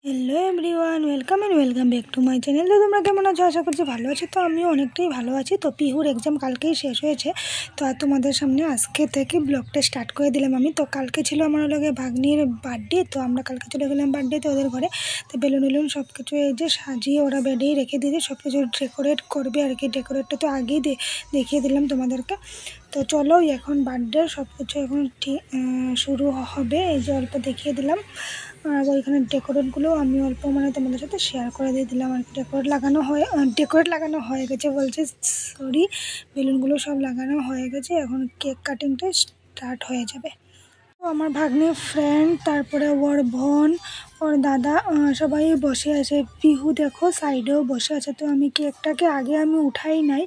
Hello everyone, welcome back to my channel. তো তোমরা কেমন আছো? আশা করছি ভালো আছো। তো আমিও অনেকটাই ভালো আছি। তো পিহুর এক্সাম কালকেই শেষ হয়েছে। তো আর তোমাদের সামনে আজকে থেকে ব্লগটা স্টার্ট করে দিলাম আমি। তো কালকে ছিল আমার লগে ভাগ্নির বার্থডে। তো আমরা কালকে চলে গেলাম বার্থডেতে ওদের ঘরে। তো বেলুন সব কিছু এই যে সাজিয়ে ওরা বেডেই রেখে দিয়েছে, সব কিছু ডেকোরেট করবে আর কি। ডেকোরেটটা তো আগেই দেখিয়ে দিলাম তোমাদেরকে। তো চলো এখন বার্থডে সব কিছু এখন ঠিক শুরু হবে। এই যে অল্প দেখিয়ে দিলাম। আর ওইখানে ডেকোরেটগুলো আমি অল্প তোমাদের সাথে শেয়ার করে দিয়ে দিলাম আর কি। ডেকোরেট লাগানো হয়ে গেছে বলছে, সরি, বেলুনগুলো সব লাগানো হয়ে গেছে। এখন কেক কাটিংটা স্টার্ট হয়ে যাবে। তো আমার ভাগ্নির ফ্রেন্ড, তারপরে ওর বোন, ওর দাদা, সবাই বসে আছে। পিহু দেখো সাইডেও বসে আছে। তো আমি কেকটাকে আগে উঠাই নাই,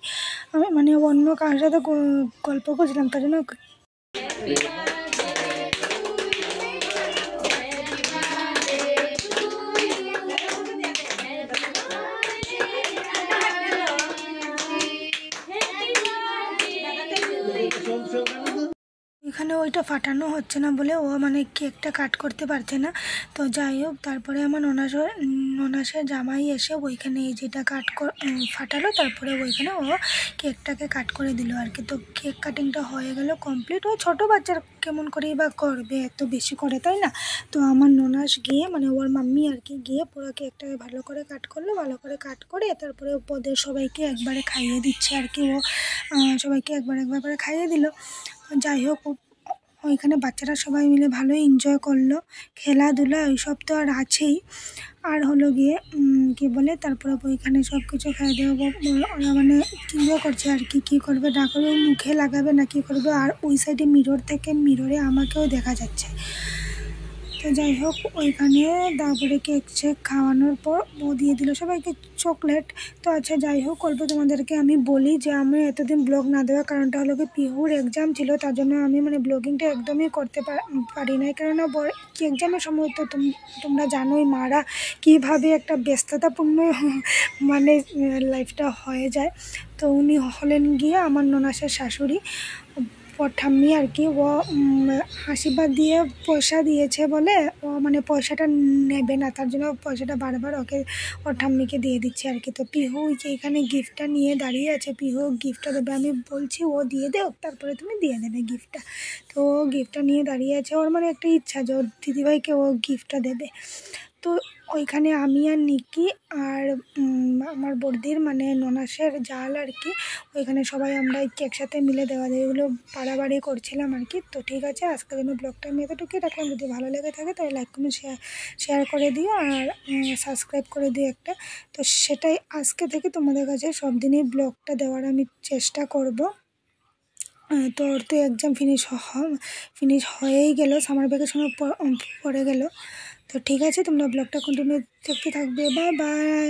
আমি অন্য কারোর সাথে গল্প করছিলাম, তার জন্য এখানে ওইটা ফাটানো হচ্ছে না বলে ও কেকটা কাট করতে পারছে না। তো যাই হোক, তারপরে আমার ননাসের জামাই এসে ওইখানে এই যেটা ফাটালো, তারপরে ওইখানে ও কেকটাকে কাট করে দিল আর কি। তো কেক কাটিংটা হয়ে গেল কমপ্লিট। ও ছোটো বাচ্চার কেমন করেই বা করবে, এত বেশি করে, তাই না? তো আমার ননাস গিয়ে ওর মাম্মি আর কি গিয়ে পুরো কেকটাকে ভালো করে কাট করলো। ভালো করে কাট করে তারপরে ওদের সবাইকে একবারে খাইয়ে দিচ্ছে আর কি। ও সবাইকে একবার করে খাইয়ে দিল। যাই হোক, ওইখানে বাচ্চারা সবাই মিলে ভালোই এনজয় করলো। খেলাধুলা ওইসব তো আর আছেই। আর হলো গিয়ে কী বলে, তারপরে ওইখানে সব কিছু খাইয়ে দেওয়া ওরা চিন্তা করছে আর কি কী করবে না করবে, মুখে লাগাবে না কী করবে। আর ওই সাইডে মিররে আমাকেও দেখা যাচ্ছে। তো যাই হোক, ওইখানে তারপরে কেক খাওয়ানোর পর ও দিয়ে দিল সবাইকে চকলেট। তো আচ্ছা, যাই হোক, অল্প তোমাদেরকে আমি বলি যে আমি এতদিন ব্লগ না দেওয়ার কারণটা হলো কি, পিহুর এক্সাম ছিল, তার জন্য আমি ব্লগিংটা একদমই করতে পারি নাই। কেননা এক্সামের সময় তো তোমরা জানোই মারা কীভাবে একটা ব্যস্ততাপূর্ণ লাইফটা হয়ে যায়। তো উনি হলেন গিয়ে আমার ননাসের শাশুড়ি, ওর ঠাম্মি আর কি। ও আশীর্বাদ দিয়ে পয়সা দিয়েছে বলে ও পয়সাটা নেবে না, তার জন্য পয়সাটা বারবার ওর ঠাম্মিকে দিয়ে দিচ্ছে আর কি। তো পিহু যে এখানে গিফটটা নিয়ে দাঁড়িয়ে আছে, পিহু গিফটটা দেবে, আমি বলছি ও দিয়ে দেও, তারপরে তুমি দিয়ে দেবে গিফটটা। তো ও গিফটটা নিয়ে দাঁড়িয়ে আছে। ওর একটা ইচ্ছা যে ওর দিদিভাইকে ও গিফটটা দেবে। তো ওইখানে আমি আর নিকি আর আমার বর্দির ননাসের জাল আর কি, ওইখানে সবাই আমরা একসাথে মিলে দেওয়া এগুলো বাড়াবাড়ি করছিলাম আর কি। তো ঠিক আছে, আজকের জন্য ব্লগটা আমি এতটুকুই রাখলাম। যদি ভালো লেগে থাকে তাহলে লাইক কমেন্ট শেয়ার করে দিও আর সাবস্ক্রাইব করে দিও একটা। তো সেটাই আজকে থেকে তোমাদের কাছে সব দিনই ব্লগটা দেওয়ার আমি চেষ্টা করব। তো ওর তো এক্সাম ফিনিশ হয়েই গেল, সামার ভ্যাকেশনও পড়ে গেল। তো ঠিক আছে, তোমরা ব্লগটা কন্টিনিউ দেখতে থাকবে। Bye bye.